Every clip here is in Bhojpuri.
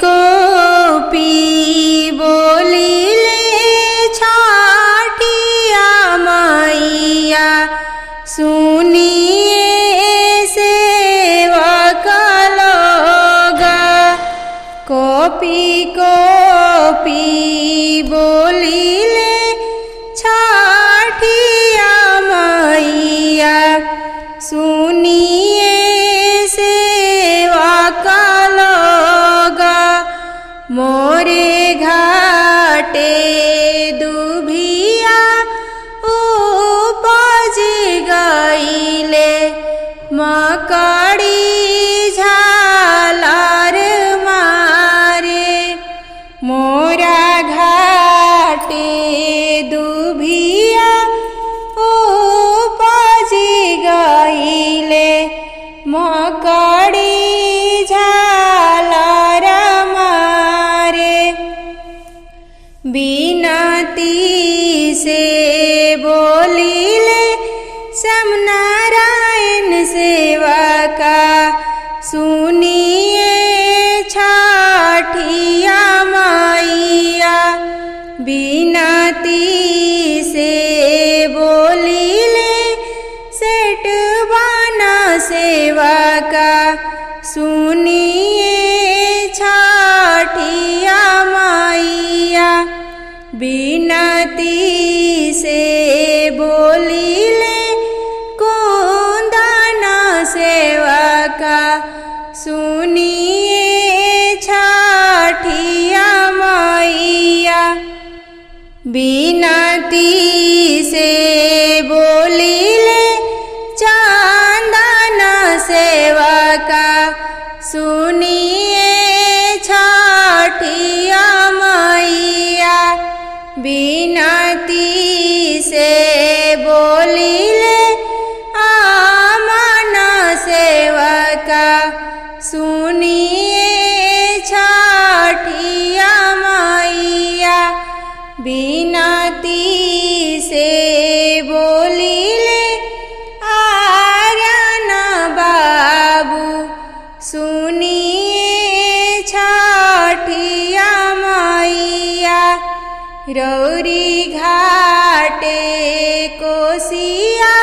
कोपी बोलिले छाटिया मैया सुनिए सेवक लोग। कोपी बोलिले छाटिया मैया सुनिए सेवक लोग। मोरे घाटे दुभिया उपज गईले मकड़ी झालर मारे। मोरा घाटे दुभिया उपज गईले मकड़ी झालर मारे। बिनती से बोलिले श्यामनारायण सेवका सुनिए छाटिया मैया। बिनती से बोलिले सेठ बना सेवका सुनिए छाटिया मैया। बिनती से बोलिले कुंदना सेवका सुनिए छाटिया मैया। बिनती से बोलिले चंदना सेवका सुनिए छाटिया मैया। बिनती से बोलिले आमन सेवका सुनिए छाटिया मैया। बिनती से बोलिले आर्यन बाबू सुनिए छाटिया मैया। रौरी घाटे कोसिया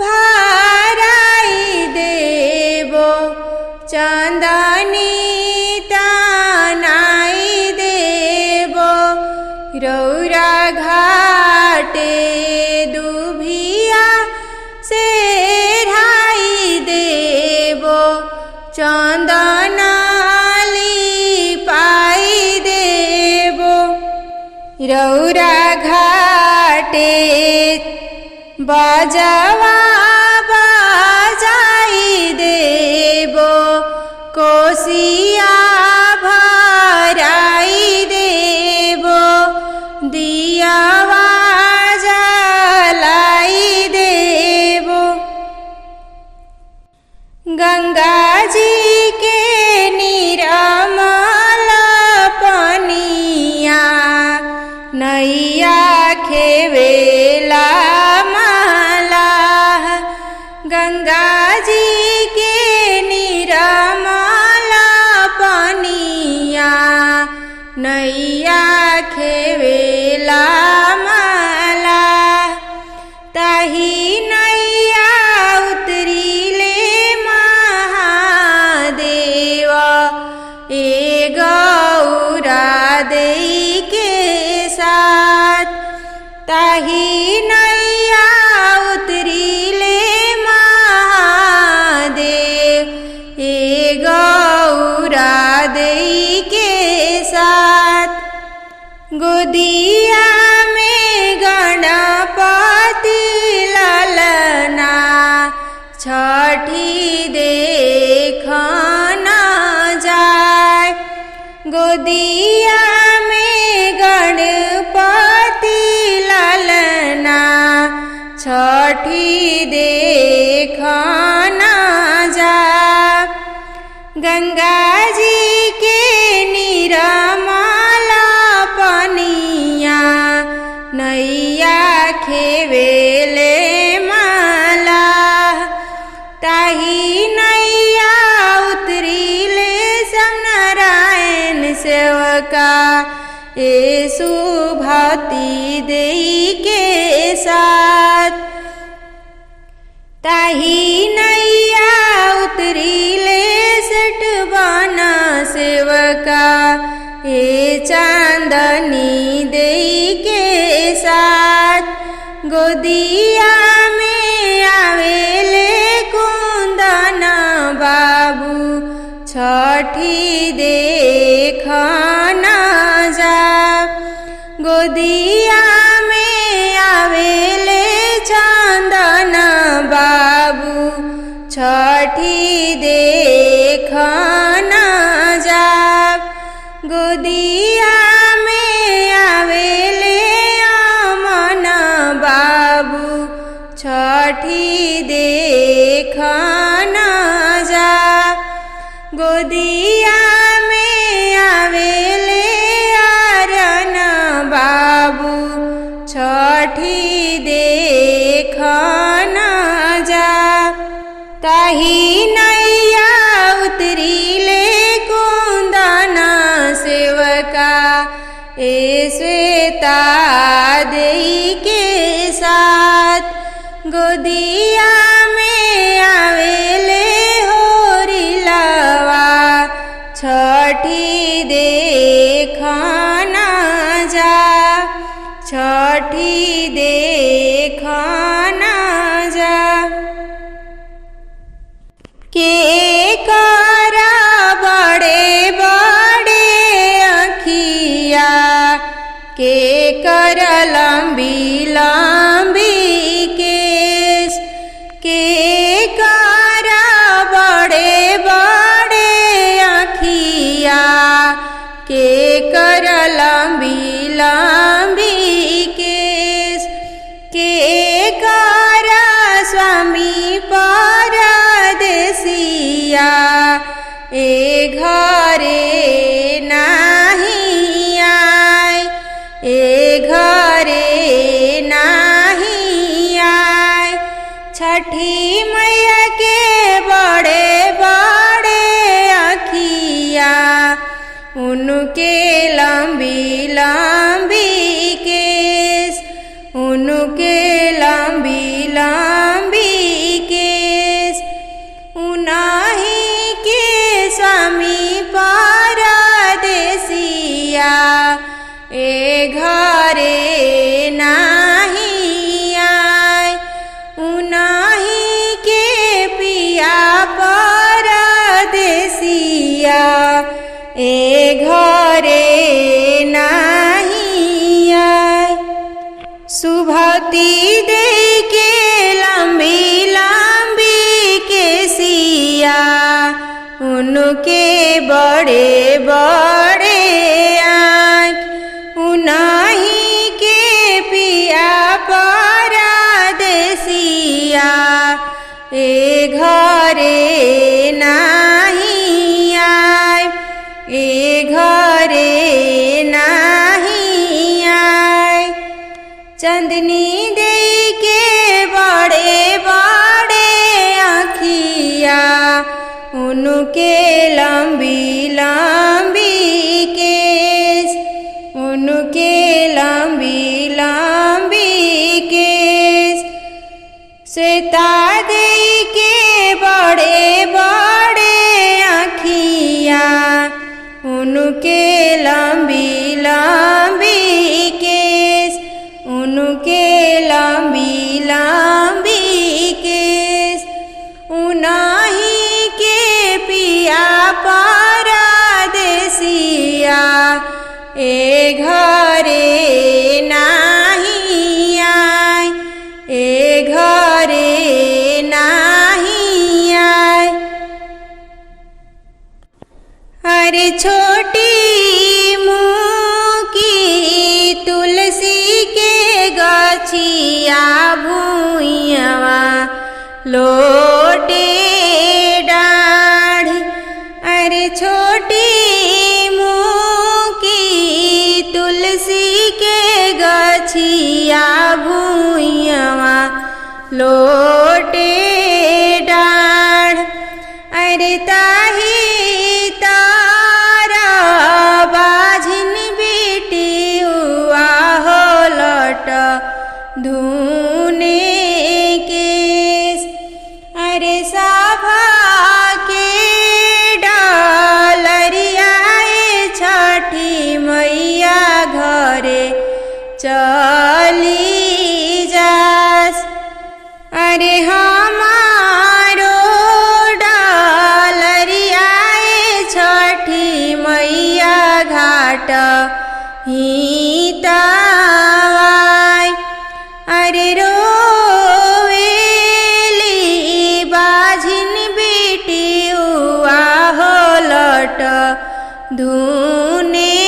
भराई देबो चंदनी तनाई देबो। रौरा घाटे दुभिया सेराई देबो चंदनाली पाई देबो। रौरा घाटे बाजवा बाजाई देबो कोसिया भराई देबो। दियावा जलाई देबो। गंगा जी के निर्मल पनिया नैया खेवेला माला। गंगा जी के निर्मल पनिया नैया खेवेला माला। ताही नैया उतरीले महादेव ए गौरा देई के साथ। ताही नैया उतरीले महादेव ए गौरा देई के साथ। गोदिया में गणपति ललना छठी देखना जाए। गोदिया में गणपति ललना छठी देखना जाए। गंगा जी के निर्मल पनिया नैया खेवेले माला। ताही नैया उतरीले समनरा सुभाती देई के साथ। ताही नैया उतरीले सेठ बना सेवका ए चांदनी देई के साथ। गोदिया में आवेले कुंदन बाबू छठी देखन जा। गोदिया में आवेले चंदन बाबू छठी देखन जा। गोदिया में आवेले अमन बाबू छठी देखन जा। गोदिया में आवेले आर्यन बाबू छठी देखन जा। ताही नैया उतरीले कुंदन सेवका ए श्वेता देई के साथ। गोदिया में आवेले होरिलवा छठी देखन जा। छठी देखन जा। के करा बड़े बड़े अखिया के कर लंबी लंबी केस। के करा बड़े बड़े अखिया के कर लंबी लंबी केस। के करा स्वामी परदेसिया ए घरे नाही आए। ए घरे नाही आए। छठी मैया के बड़े बड़े अखिया उनके लंबी लंबी केस। उनके लंबी लंबी केस। उन्हीं के स्वामी परदेसिया ए घरे नाही आए। उन्हीं के पिया परदेसिया ए घरे नाही आए। सुभाती देई के लंबी लंबी केसिया उनके बड़े बड़े आँख। उन्हीं के पिया परदेसिया ए घरे नाही आए। ए घरे नाही आए। चंदनी देई के बड़े बड़े आँखिया उनके लंबी लंबी केस। उनके लंबी लंबी केस। श्वेता देई के बड़े बड़े आँखिया उनके लंबी लंबी केस। उनके लंबी लंबी केस। उन्हीं के पिया परदेसिया ए घरे नाही आए। ए घरे नाही आए। अरे छोटी मुकी तुलसी के गछिया भुइयावा लोटे डाढ़। अरे छोटी मुकी तुलसी के गछिया भुइयावा लोटे डाढ़। अरे ताही तारा बाझिन बेटी बाट हितावाय। अरे रोवेली बाझिन बेटी हुआ हो लट धुने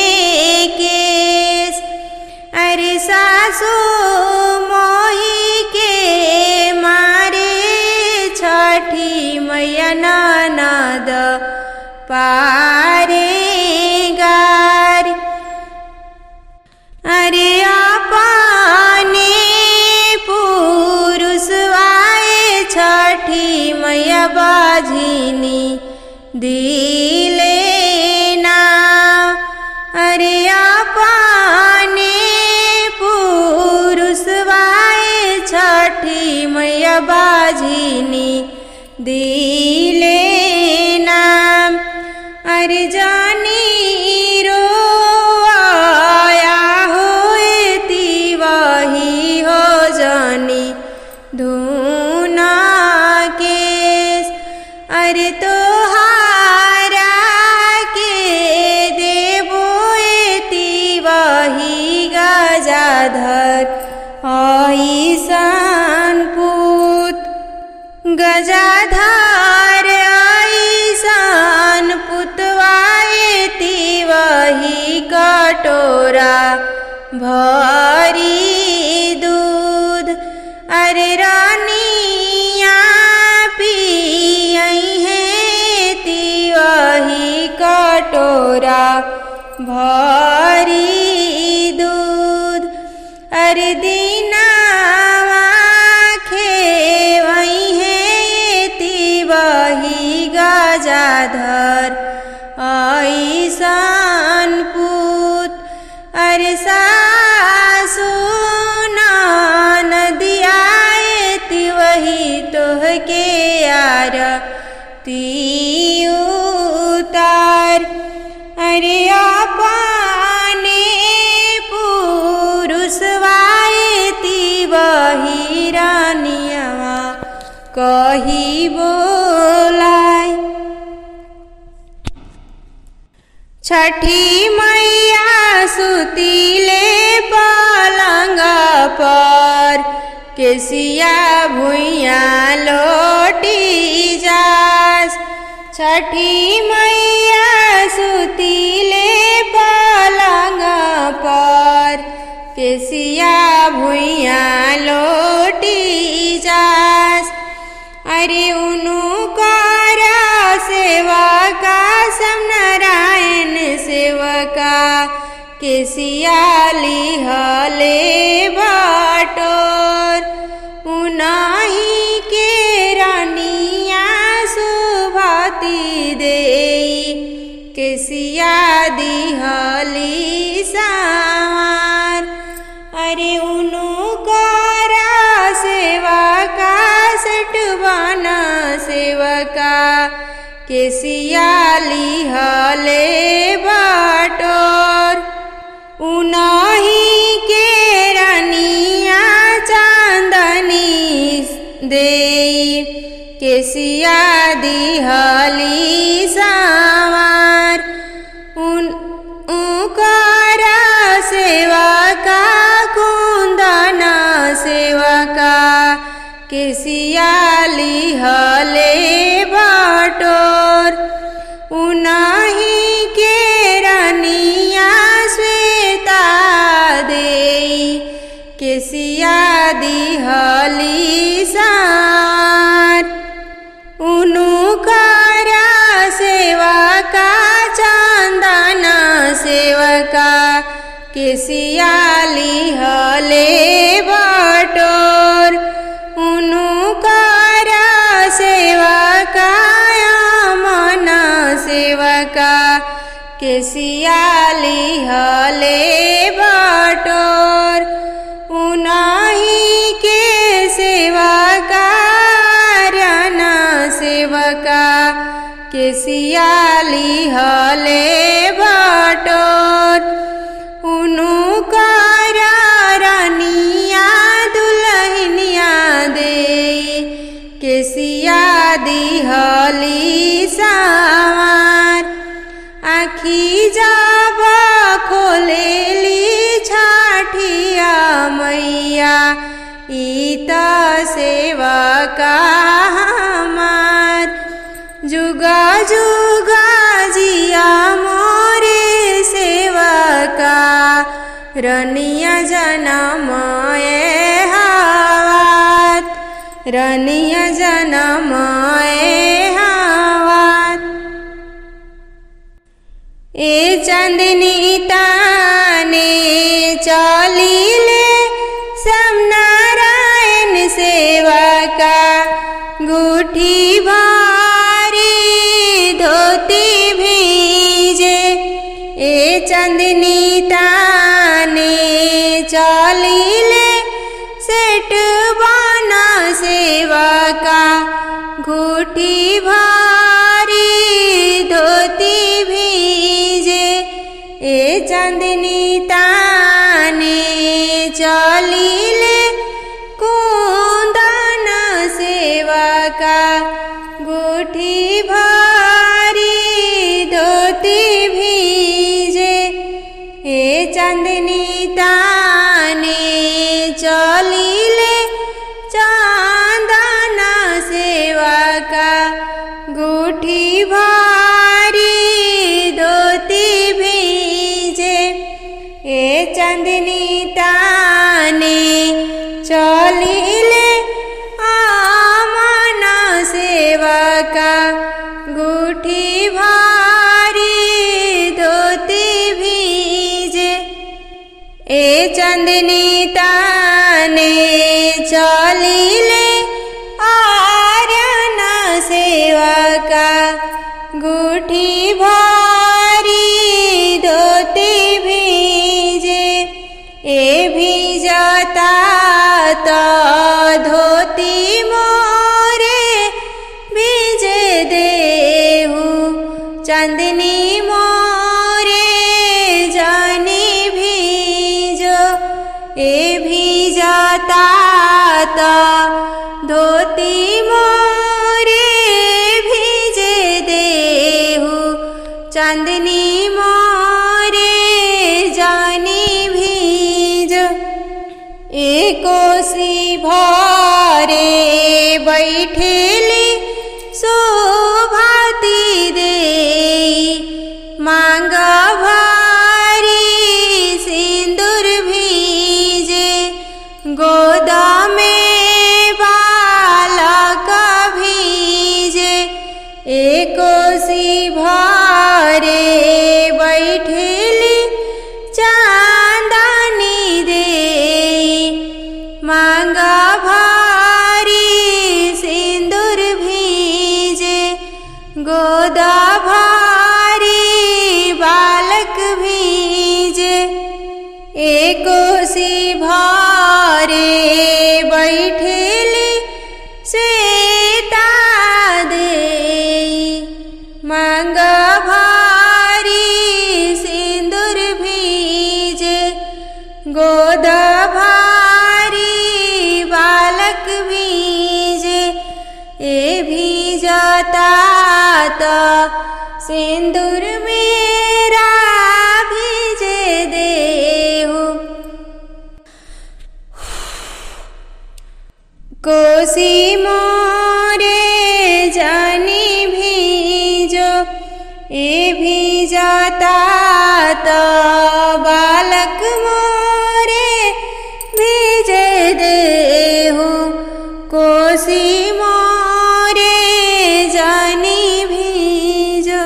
केस। अरे सासू मोही के मारे छठी मैया ननद पारे गार। अरे अपने पुरुषवाए छठी मैया बाझिनी दिले नाव। अरे अपने पुरुषवाए छठी मैया बाझिनी दिले नाम। अरे जानी रोया होए वही हो जानी धुना केस। अरे तोहारा के देबो वही गजाधर ऐसन पूत। गजाधर ऐसन पुतवाए वही कटोरा भरी दूध। अरे रानिया पियई है वही कटोरा भरी दूध। अरे दीनावा खेवई है वही गजाधर ऐसन पूत। अरे सासू नदियाए वही तोह के आरती उतार। अरे अपने पुरुषवाए वही रानियावा कही बोलाय। छठी मैया सुतीले पलंग पर केसिया भुइया लोटी जास। छठी मैया सुतीले पलंग पर केसिया भुइया लोटी जास। अरे उनु करा सेवका समनारायण सेवका केसिया लिहले बटोर। उनाही के रानिया सुभाती देई केसिया दिहली सार। अरे उनु करा सेवका सटवाना सेवका केसिया लिहले बटोर। उनाही के रानिया चांदनी देई केसिया दिहली सावार। उकरा सेवका कुंदना सेवका केसिया लिहले बटोर। उनाही के रानिया श्वेता देई केसिया दिहली सार। उनु करा सेवका चंदना सेवका केसिया लिहले बटोर। उनु करा सेवका मना सेवका केसिया लिहले बटोर। उनाही के सेवका राना सेवका केसिया लिहले बटोर। उनु करा रानिया दुल्हनिया देई केसिया दिहली सावार। आखी जब का हमार। जुगा जुगा जिया मोरे सेवा का, रनिया जनम हावत, रनिया जनम हावत। ए चांदनी ताने चलिले सब नारायण सेवा का, गुठी भारी धोती भीजे। ए चांदनी ताने चलिले सेठ बना सेवा का, गुठी भारी धोती भीजे। ए चांदनी ताने चलिले कुंदन सेवा का, गुठी भारी धोती भीजे। ए चांदनी ताने चलिले चंदन सेवा का, गुठी भारी धोती भीजे। ए चांदनी ताने चलिले आमन सेवा का, गुठी भारी धोती भीजे। ए चांदनी ताने चलिले आर्यन सेवा का, गुठी भारी धोती भीजे। ए भीजता तो धोती मोरे भीजे देहु, चांदनी मोरे जानी भीजो। ए भीजता तो धोती मोरे भीजे देहु, चांदनी मोरे जानी भीजो। ए कोसी भरे बैठेली शोभाती देई, मांग भारी सिंदूर भीजे। गोदा में बालक भीजे। ए कोसी भरे बैठेली चांदनी देई, मांग भारी सिंदूर भीजे। गोदा भारी बालक भीजे। ए कोसी भरे बैठेली सीता देई, मांग भारी सिंदूर भीजे। गोदा भारी बालक भीजे। ए भीजता तो सिंदूर मेरा भीजे देहु, कोसी मोरे जानी भीजो। ए भीजता तो बालक मोरे भीजे देहु, कोसी मोरे जानी भीजो।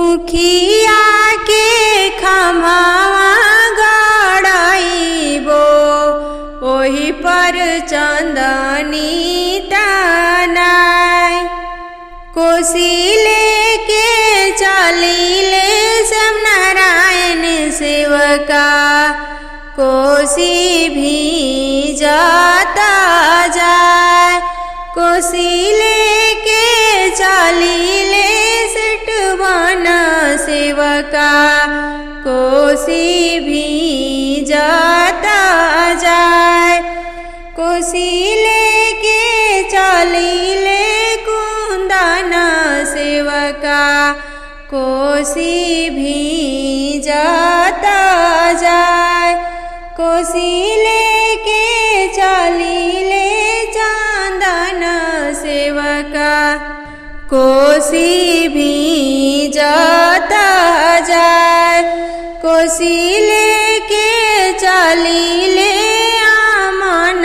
उखिया के खमावा गड़ाइबो, ओही पर चंदनी तानाय। कोसी लेके चलिले सब नारायण सेवका, कोसी भीजता जाय। कोसी लेके चलिले सेठ बना सेवका, कोसी भीजता जाय। कोसी लेके चलिले कुंदन सेवका, कोसी भीजता जाय। कोसी लेके चलिले चंदन सेवका कोसी भीजता जाय कोसी लेके चलिले आमन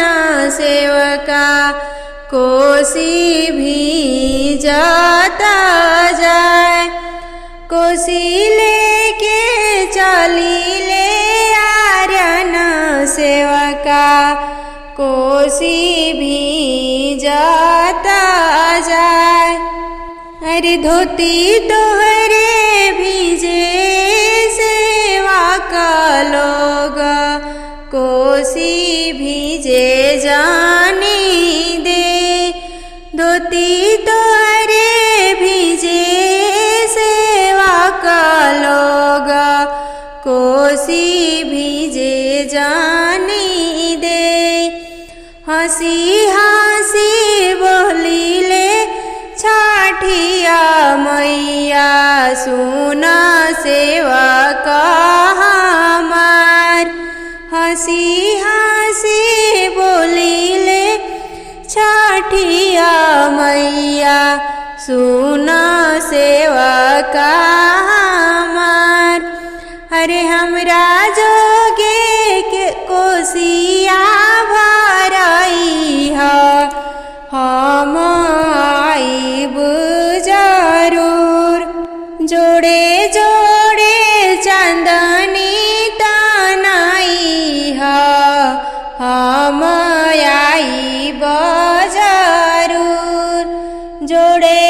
सेवका कोसी भीजता जाय कोसी लेके चलिले आर्यन सेवका कोसी भीजता जाय अरे धोती तोहरे भीजे सेवा का लोग कोसी भीजे जाने दे धोती तोहरे भीजे सेवा का लोग कोसी भीजे जाने दे हंसी हंसी बोलिले छठिया मैया सुना सेवा का हमार हंसी हंसी बोलिले छठिया मैया सुना सेवा का हमार अरे हमरा जोगे के कोसिया भराई है हम आइब जरूर जोड़े जोड़े चंदनी तनाई है हम आइब जरूर जोड़े